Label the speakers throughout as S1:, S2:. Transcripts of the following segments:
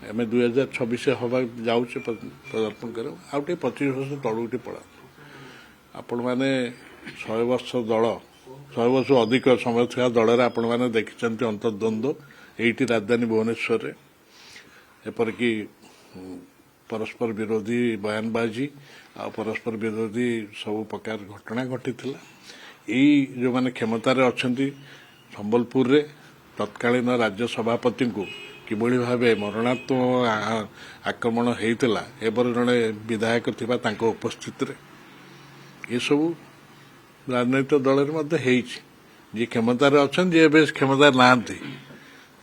S1: आम 2026 हवा जाऊे पदार्पण कर आउटे 25 वर्ष तलू टे पड़ा आपण मैंने 100 वर्ष दल 100 वर्ष अधिक समय था दल आपण मैंने देखी अंतर्द्वंद एटी राजधानी भुवनेश्वर एपरिक परस्पर विरोधी बयानबाजी आ परस्पर विरोधी सब प्रकार घटना घटी यही जो मैंने क्षमतार अच्छा संबलपुर रे तत्कालीन राज्य सभापति को किभली भाव मरणात्मक आक्रमण होता एबर जड़े विधायक थिबा तांको उपस्थित रे ये सब राजनैतिक दल में जी क्षमतार अच्छा जी ए क्षमतार नहांती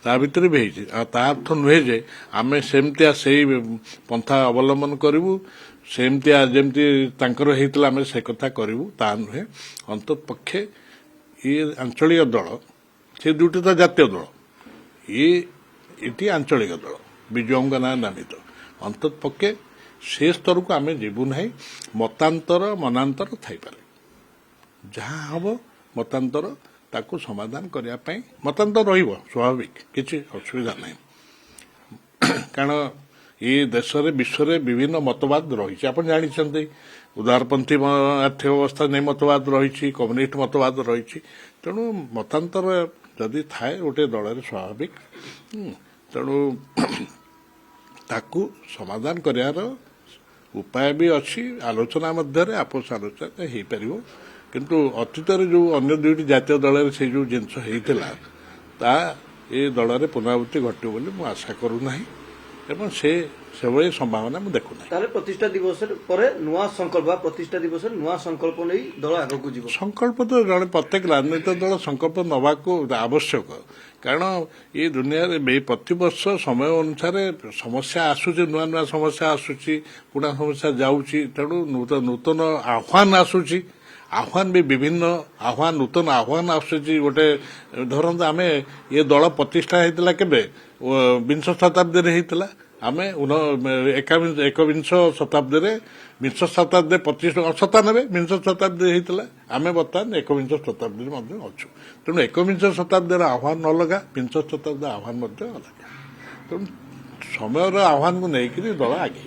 S1: ता भितर भी होती अर्थ नुहे जे आम सेमतिया से पंथा अवलंबन करूँ सेमतिया जमती आम से कथा करूँ ता नुहे अंतत पक्षे ये आंचलिक दल से दुटी तो जातीय दल ये आंचलिक दल विजुअंग ना नामित अंतत पक्षे से स्तर को आम जीवु ना मतांतर मनांतर थाईपे जहाँ हम मतांतर ताकू समाधान करने मतांतर रहिबो स्वाभाविक किसी असुविधा नहीं कारण ये देश विश्व में विभिन्न मतवाद रही आप जानते उदारपंथी आर्थिक अवस्था नहीं मतवाद रही कम्युनिस्ट मतवाद रही तेणु मतांतर जदि थाए गोटे दल स्वाभाविक तेणु ताकू समाधान करार उपाय भी अच्छी आलोचना मध्य आपस आलोचना हो पार किंतु अतीत जो अन्य दुईटी जातीय दल से जो जिनस होता ये दल में पुनरावृत्ति घटो बोली मुझे आशा करूना एवं से संभावना मुझे देखुना
S2: प्रतिष्ठा दिवस पर नुआ संकल्प प्रतिष्ठा दिवस नुआ संकल्प नहीं दल आगक जीव
S1: संकल्प तो जड़े प्रत्येक राजनीतिक दल संकल्प नवाक आवश्यक कारण ये दुनिया में प्रति वर्ष समय अनुसार समस्या आसूची नुआ नुआ समस्या आसूची पुणा समस्या जाऊँगी तेणु नूतन आह्वान आसूची आह्वान भी विभिन्न आह्वान नूतन आह्वान आसूची गोटे धरत आम ये दल प्रतिष्ठा होता के विंश शताब्दी होता आम एकविंश शताब्दी विंश शताब्दी 97 विंश शताब्दी होता आम बर्तमान एकविंश शताब्दी अच्छु तेणु एकविंश शताब्दी आह्वान अलगा विंश शताब्दी आह्वान अलग तेणु समय आह्वान को लेकर दल आगे